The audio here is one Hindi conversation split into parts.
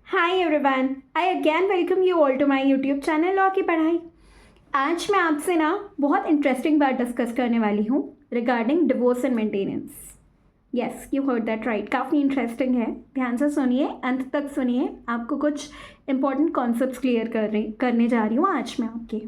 Hi everyone, I again welcome you all to my YouTube channel law की पढ़ाई। आज मैं आपसे ना बहुत इंटरेस्टिंग बात डिस्कस करने वाली हूँ regarding divorce and maintenance. Yes, you heard that right, काफ़ी इंटरेस्टिंग है। ध्यान से सुनिए, अंत तक सुनिए। आपको कुछ इंपॉर्टेंट कॉन्सेप्ट्स क्लियर करने जा रही हूँ आज मैं आपके।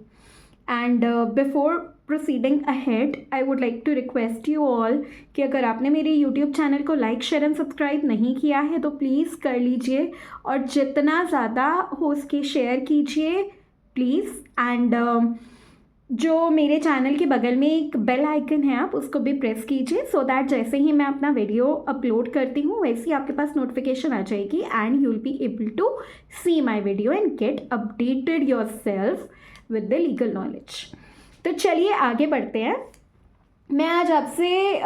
And before proceeding ahead I would like to request you all कि अगर आपने मेरे यूट्यूब चैनल को लाइक शेयर एंड सब्सक्राइब नहीं किया है तो प्लीज़ कर लीजिए, और जितना ज़्यादा हो सके शेयर कीजिए प्लीज़। एंड जो मेरे चैनल के बगल में एक बेल आइकन है, आप उसको भी प्रेस कीजिए सो दैट जैसे ही मैं अपना वीडियो अपलोड करती हूँ वैसे ही आपके पास नोटिफिकेशन आ जाएगी and you will be able to see my video and get updated yourself with the legal knowledge. तो चलिए आगे बढ़ते हैं। मैं आज आपसे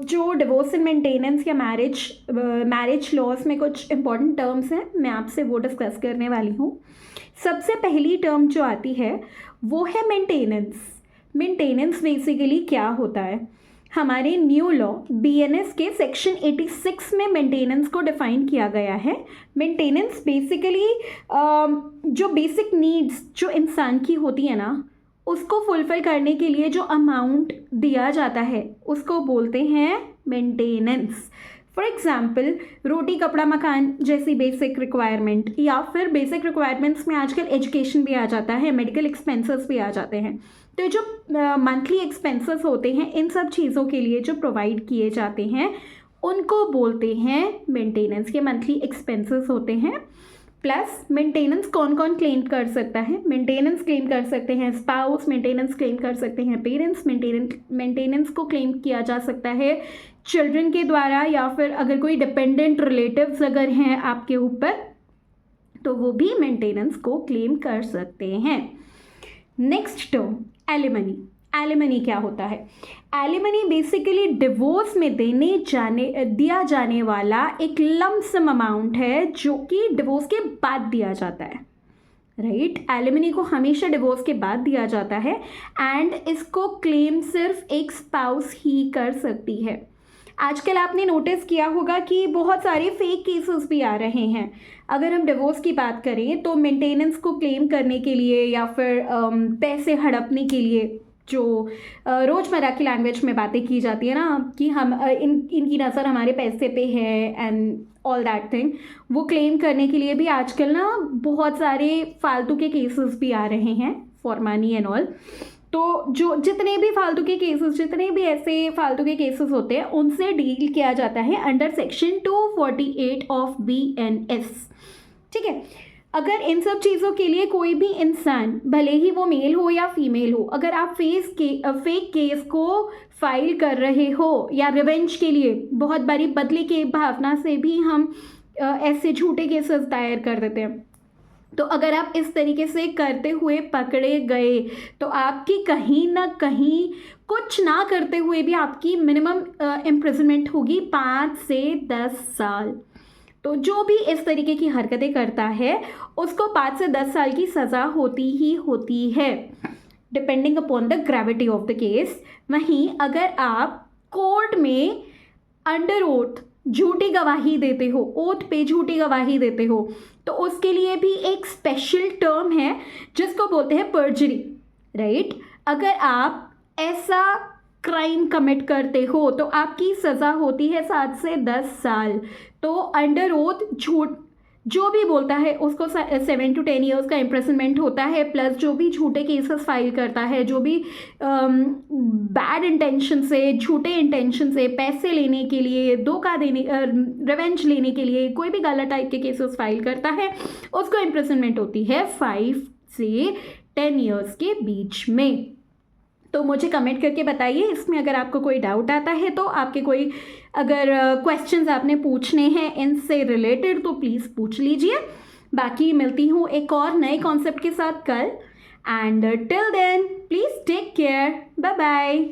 जो डिवोर्स एंड मेंटेनेंस या मैरिज लॉज में कुछ इंपॉर्टेंट टर्म्स हैं, मैं आपसे वो डिस्कस करने वाली हूँ। सबसे पहली टर्म जो आती है वो है मेंटेनेंस। मेंटेनेंस बेसिकली क्या होता है? हमारे न्यू लॉ BNS के सेक्शन 86 में मेंटेनेंस को डिफाइन किया गया है। मेंटेनेंस बेसिकली जो बेसिक नीड्स जो इंसान की होती है ना, उसको फुलफिल करने के लिए जो अमाउंट दिया जाता है उसको बोलते हैं मेंटेनेंस। फॉर एग्जाम्पल, रोटी कपड़ा मकान जैसी बेसिक रिक्वायरमेंट, या फिर बेसिक रिक्वायरमेंट्स में आजकल एजुकेशन भी आ जाता है, मेडिकल एक्सपेंसेस भी आ जाते हैं। तो जो मंथली एक्सपेंसेस होते हैं, इन सब चीज़ों के लिए जो प्रोवाइड किए जाते हैं उनको बोलते हैं मेंटेनेंस के मंथली एक्सपेंसेस होते हैं। प्लस मेंटेनेंस कौन कौन क्लेम कर सकता है? मेंटेनेंस क्लेम कर सकते हैं स्पाउस, मेंटेनेंस क्लेम कर सकते हैं पेरेंट्स, मेंटेनेंस को क्लेम किया जा सकता है चिल्ड्रन के द्वारा, या फिर अगर कोई डिपेंडेंट रिलेटिव्स अगर हैं आपके ऊपर तो वो भी मेंटेनेंस को क्लेम कर सकते हैं। Next term alimony. एलिमनी क्या होता है? एलिमनी बेसिकली डिवोर्स में दिया जाने वाला एक लमसम अमाउंट है जो कि डिवोर्स के बाद दिया जाता है। राइट, एलिमनी को हमेशा डिवोर्स के बाद दिया जाता है एंड इसको क्लेम सिर्फ एक स्पाउस ही कर सकती है। आजकल आपने नोटिस किया होगा कि बहुत सारे फेक केसेस भी आ रहे हैं। अगर हम डिवोर्स की बात करें तो मेंटेनेंस को क्लेम करने के लिए या फिर पैसे हड़पने के लिए जो रोज़मर्रा की लैंग्वेज में बातें की जाती है ना कि हम इनकी नज़र हमारे पैसे पे है एंड ऑल दैट थिंग, वो क्लेम करने के लिए भी आजकल ना बहुत सारे फालतू के केसेस भी आ रहे हैं फॉर मनी एंड ऑल। तो जो जितने भी ऐसे फालतू के केसेस होते हैं उनसे डील किया जाता है अंडर सेक्शन 248 ऑफ BNS। ठीक है, अगर इन सब चीज़ों के लिए कोई भी इंसान, भले ही वो मेल हो या फीमेल हो, अगर आप फेक केस को फाइल कर रहे हो या रिवेंज के लिए, बहुत बारी बदले की भावना से भी हम ऐसे झूठे केसेस दायर कर देते हैं, तो अगर आप इस तरीके से करते हुए पकड़े गए तो आपकी कहीं ना कहीं कुछ ना करते हुए भी आपकी मिनिमम इम्प्रिजनमेंट होगी 5 से 10 साल। तो जो भी इस तरीके की हरकतें करता है उसको 5 से 10 साल की सज़ा होती है depending upon the gravity of the case. वहीं अगर आप कोर्ट में अंडर ओथ झूठी गवाही देते हो, ओथ पे झूठी गवाही देते हो, तो उसके लिए भी एक स्पेशल टर्म है जिसको बोलते हैं पर्जरी। राइट, अगर आप ऐसा क्राइम कमिट करते हो तो आपकी सज़ा होती है 7 से 10 साल। तो अंडर ओथ झूठ जो भी बोलता है उसको 7 to 10 ईयर्स का इम्प्रिजनमेंट होता है, प्लस जो भी झूठे केसेस फाइल करता है, जो भी बैड इंटेंशन से, झूठे इंटेंशन से पैसे लेने के लिए, धोखा देने, रिवेंज लेने के लिए कोई भी गलत टाइप के केसेस फाइल करता है उसको इम्प्रिजनमेंट होती है 5 से 10 ईयर्स के बीच में। तो मुझे कमेंट करके बताइए इसमें अगर आपको कोई डाउट आता है, तो आपके कोई अगर क्वेश्चंस आपने पूछने हैं इनसे रिलेटेड तो प्लीज़ पूछ लीजिए। बाकी मिलती हूँ एक और नए कॉन्सेप्ट के साथ कल, and till then please take care, bye bye.